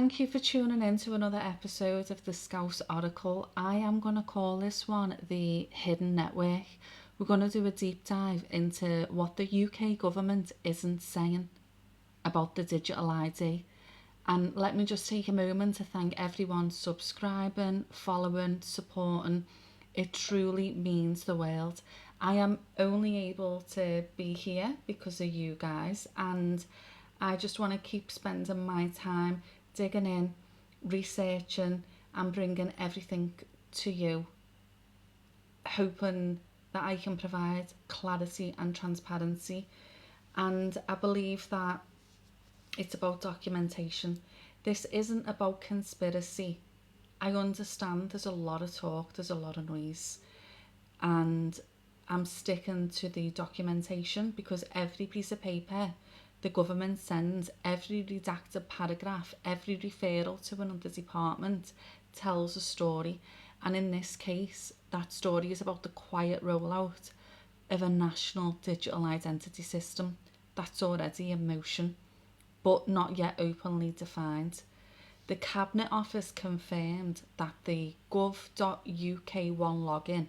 Thank you for tuning in to another episode of the Scouse Oracle. I am going to call this one the Hidden Network. We're going to do a deep dive into what the UK government isn't saying about the digital ID. And let me just take a moment to thank everyone subscribing, following, supporting. It truly means the world. I am only able to be here because of you guys, and I just want to keep spending my time digging in, researching and bringing everything to you, hoping that I can provide clarity and transparency. And I believe that it's about documentation. This isn't about conspiracy. I understand there's a lot of talk, there's a lot of noise, and I'm sticking to the documentation because every piece of paper the government sends, every redacted paragraph, every referral to another department tells a story. And in this case, that story is about the quiet rollout of a national digital identity system that's already in motion, but not yet openly defined. The Cabinet Office confirmed that the gov.uk One login,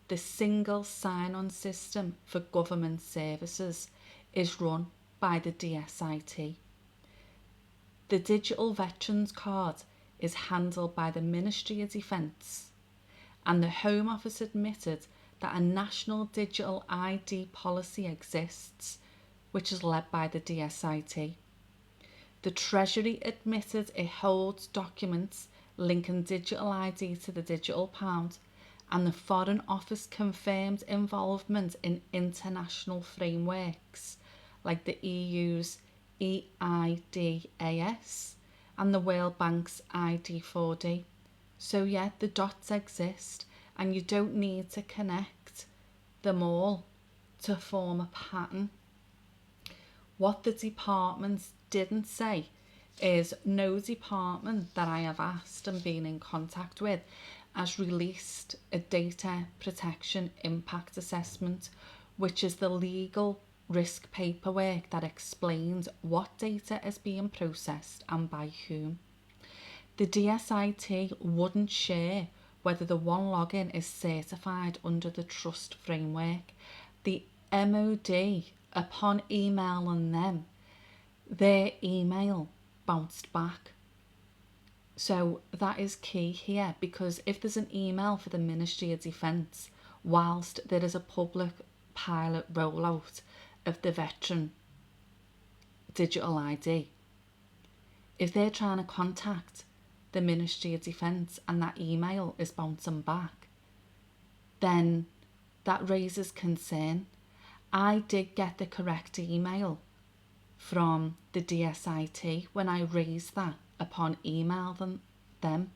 the single sign-on system for government services, is run by the DSIT. The digital veterans card is handled by the Ministry of Defence, and the Home Office admitted that a national digital ID policy exists, which is led by the DSIT. The Treasury admitted it holds documents linking digital ID to the digital pound, and the Foreign Office confirmed involvement in international frameworks like the EU's EIDAS and the World Bank's ID4D. So yeah, the dots exist, and you don't need to connect them all to form a pattern. What the departments didn't say is no department that I have asked and been in contact with has released a data protection impact assessment, which is the legal risk paperwork that explains what data is being processed and by whom. The DSIT wouldn't share whether the One login is certified under the trust framework. The MOD, upon emailing them, their email bounced back. So that is key here, because if there's an email for the Ministry of Defence whilst there is a public pilot rollout of the veteran digital ID, if they're trying to contact the Ministry of Defence and that email is bouncing back, then that raises concern. I did get the correct email from the DSIT when I raised that upon emailing them.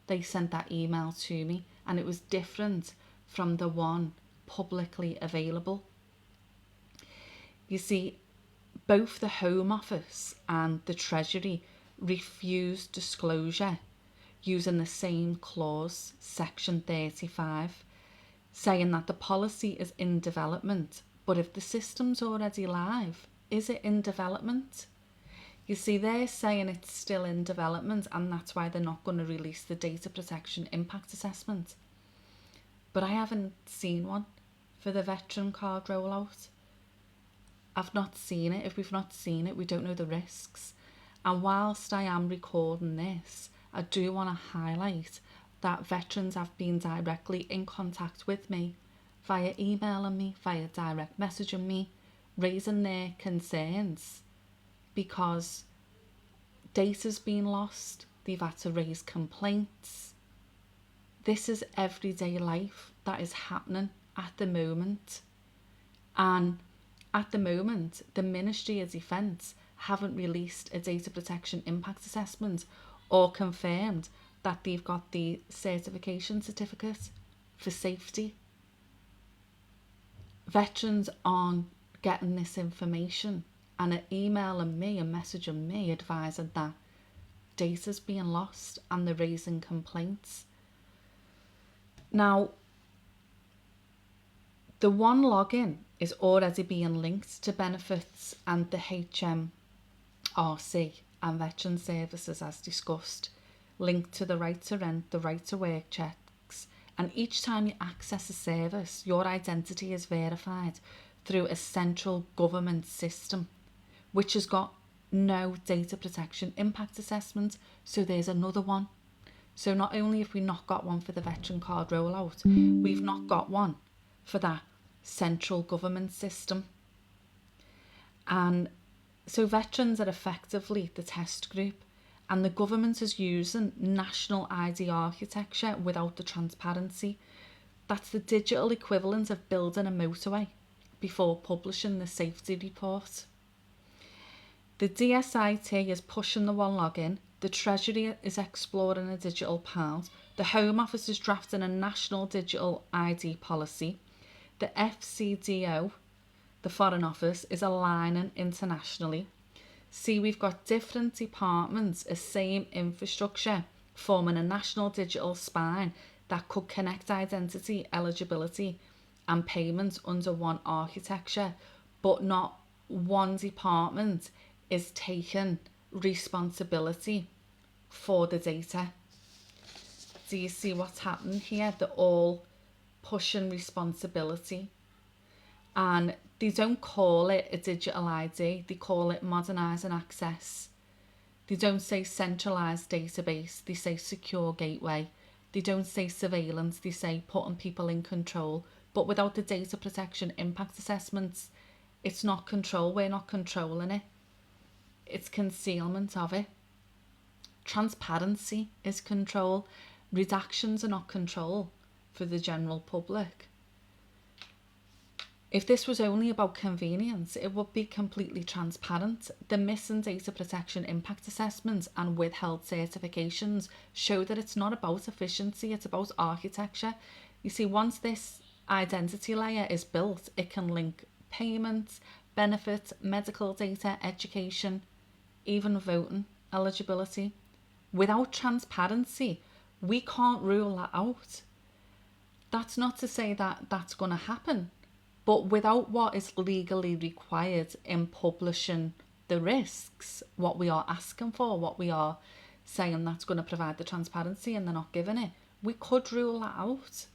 They sent that email to me, and it was different from the one publicly available. You see, both the Home Office and the Treasury refused disclosure using the same clause, section 35, saying that the policy is in development, but if the system's already live, is it in development? You see, they're saying it's still in development, and that's why they're not going to release the data protection impact assessment. But I haven't seen one for the veteran card rollout. I've not seen it. If we've not seen it, we don't know the risks. And whilst I am recording this, I do want to highlight that veterans have been directly in contact with me via emailing me, via direct messaging me, raising their concerns because data's been lost. They've had to raise complaints. This is everyday life that is happening at the moment. And at the moment, the Ministry of Defence haven't released a data protection impact assessment or confirmed that they've got the certification certificate for safety. Veterans aren't getting this information and are emailing me and messaging me advising that data's being lost and they're raising complaints. Now, the One login is already being linked to benefits and the HMRC and veteran services as discussed, linked to the right to rent, the right to work checks, and each time you access a service, your identity is verified through a central government system, which has got no data protection impact assessment, so there's another one. So not only have we not got one for the veteran card rollout, we've not got one for that central government system. And so veterans are effectively the test group, and the government is using national ID architecture without the transparency. That's the digital equivalent of building a motorway before publishing the safety report. The DSIT is pushing the one login, the Treasury is exploring a digital pound, the Home Office is drafting a national digital ID policy, the FCDO, the Foreign Office, is aligning internationally. See, we've got different departments, a same infrastructure, forming a national digital spine that could connect identity, eligibility and payments under one architecture, but not one department is taking responsibility for the data. Do you see what's happening here? They're all pushing responsibility, and they don't call it a digital ID, they call it modernising access. They don't say centralised database, they say secure gateway. They don't say surveillance, they say putting people in control. But without the data protection impact assessments, it's not control, we're not controlling it. It's concealment of it. Transparency is control. Redactions are not control for the general public. If this was only about convenience, it would be completely transparent. The missing data protection impact assessments and withheld certifications show that it's not about efficiency, it's about architecture. You see, once this identity layer is built, it can link payments, benefits, medical data, education, even voting eligibility. Without transparency, we can't rule that out. That's not to say that that's going to happen. But without what is legally required in publishing the risks, what we are asking for, what we are saying that's going to provide the transparency and they're not giving it, we could rule that out.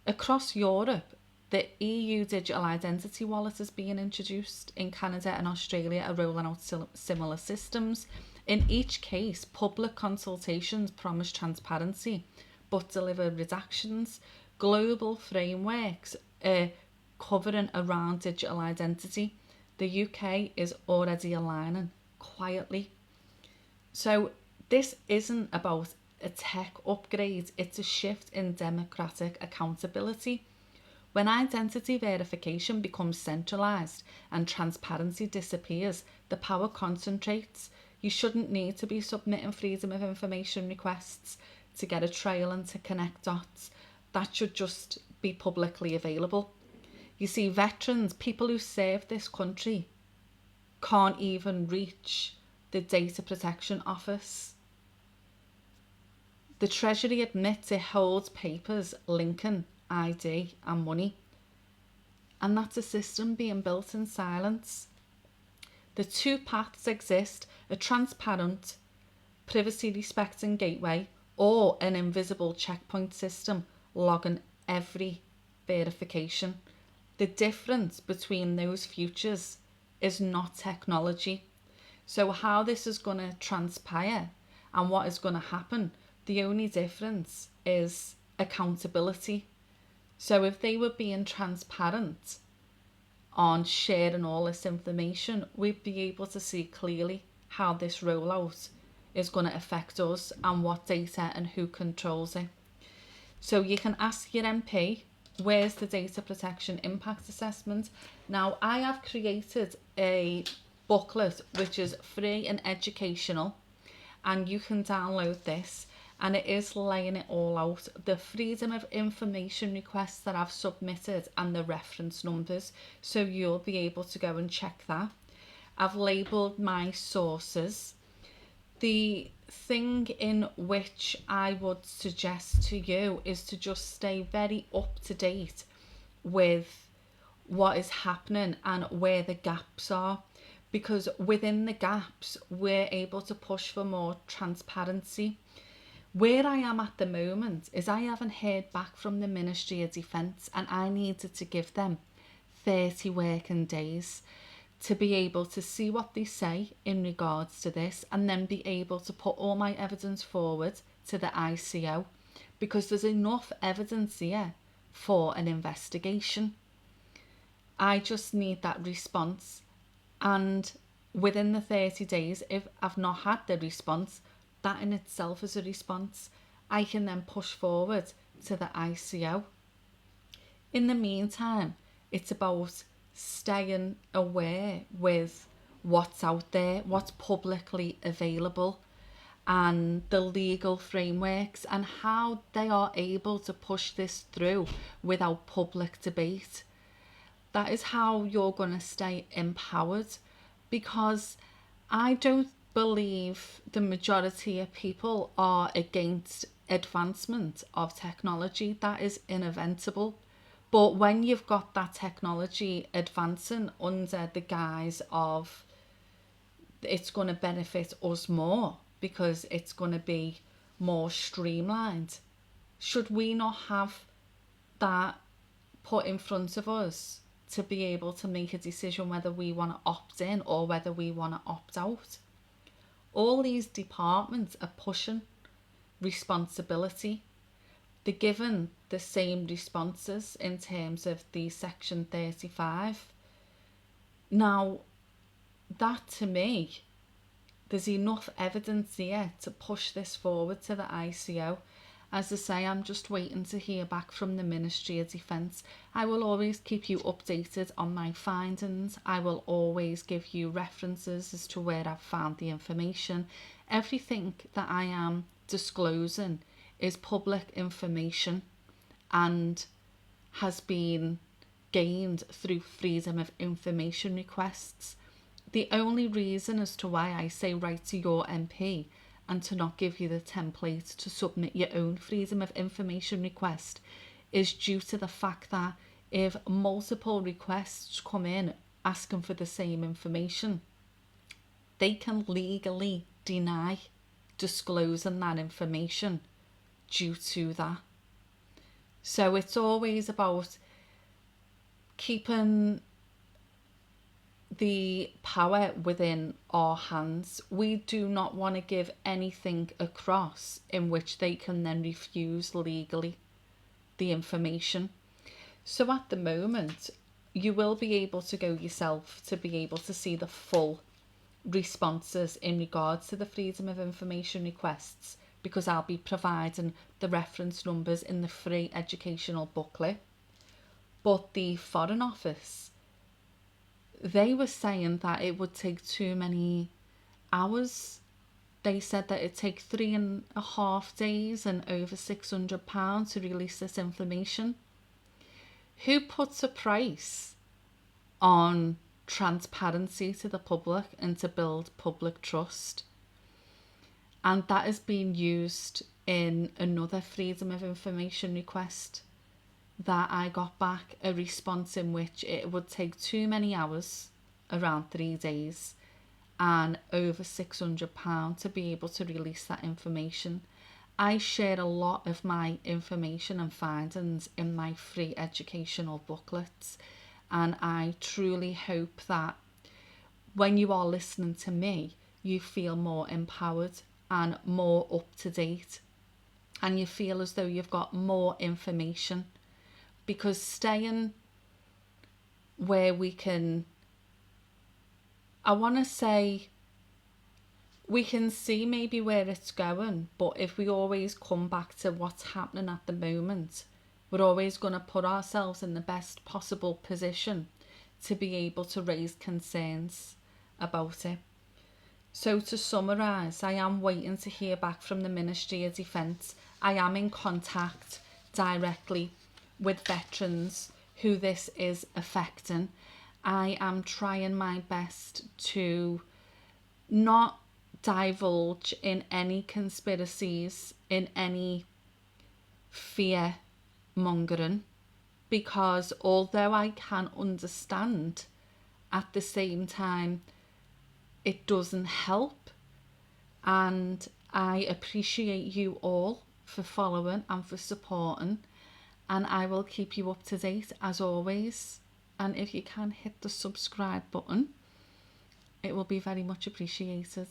Across Europe, the EU Digital Identity Wallet is being introduced. In Canada and Australia are rolling out similar systems. In each case, public consultations promise transparency but deliver redactions. Global frameworks covering around digital identity. The UK is already aligning quietly. So this isn't about a tech upgrade, it's a shift in democratic accountability. When identity verification becomes centralised and transparency disappears, the power concentrates. You shouldn't need to be submitting freedom of information requests to get a trail and to connect dots. That should just be publicly available. You see, veterans, people who serve this country, can't even reach the Data Protection Office. The Treasury admits it holds papers linking ID and money, and that's a system being built in silence. The two paths exist: a transparent, privacy respecting gateway, or an invisible checkpoint system logging every verification. The difference between those futures is not technology. So how this is going to transpire and what is going to happen, the only difference is accountability. So if they were being transparent on sharing all this information, we'd be able to see clearly how this rollout is going to affect us and what data and who controls it. So you can ask your MP, where's the data protection impact assessment? Now, I have created a booklet which is free and educational, and you can download this, and it is laying it all out. The freedom of information requests that I've submitted and the reference numbers, so you'll be able to go and check that. I've labelled my sources. The thing in which I would suggest to you is to just stay very up to date with what is happening and where the gaps are, because within the gaps, we're able to push for more transparency. Where I am at the moment is I haven't heard back from the Ministry of Defence, and I needed to give them 30 working days to be able to see what they say in regards to this, and then be able to put all my evidence forward to the ICO, because there's enough evidence here for an investigation. I just need that response, and within the 30 days, if I've not had the response, that in itself is a response. I can then push forward to the ICO. In the meantime, it's about staying aware with what's out there, what's publicly available, and the legal frameworks, and how they are able to push this through without public debate. That is how you're going to stay empowered, because I don't believe the majority of people are against advancement of technology. That is inevitable. But when you've got that technology advancing under the guise of it's going to benefit us more because it's going to be more streamlined, should we not have that put in front of us to be able to make a decision whether we want to opt in or whether we want to opt out? All these departments are pushing responsibility. They're given the same responses in terms of the Section 35. Now, that to me, there's enough evidence here to push this forward to the ICO. As I say, I'm just waiting to hear back from the Ministry of Defence. I will always keep you updated on my findings. I will always give you references as to where I've found the information. Everything that I am disclosing is public information and has been gained through freedom of information requests. The only reason as to why I say write to your MP and to not give you the template to submit your own freedom of information request is due to the fact that if multiple requests come in asking for the same information, they can legally deny disclosing that information due to that. So it's always about keeping the power within our hands. We do not want to give anything across in which they can then refuse legally the information. So at the moment, you will be able to go yourself to be able to see the full responses in regards to the freedom of information requests, because I'll be providing the reference numbers in the free educational booklet. But the Foreign Office, they were saying that it would take too many hours. They said that it'd take 3.5 days and over £600 to release this information. Who puts a price on transparency to the public and to build public trust? And that is being used in another freedom of information request that I got back, a response in which it would take too many hours, around 3 days, and over £600 to be able to release that information. I share a lot of my information and findings in my free educational booklets, and I truly hope that when you are listening to me, you feel more empowered and more up to date, and you feel as though you've got more information. Because staying where we can, I want to say, we can see maybe where it's going, but if we always come back to what's happening at the moment, we're always going to put ourselves in the best possible position to be able to raise concerns about it. So to summarise, I am waiting to hear back from the Ministry of Defence. I am in contact directly with veterans who this is affecting. I am trying my best to not divulge in any conspiracies, in any fear mongering, because although I can understand, at the same time it doesn't help. And I appreciate you all for following and for supporting, and I will keep you up to date as always. And if you can hit the subscribe button, it will be very much appreciated.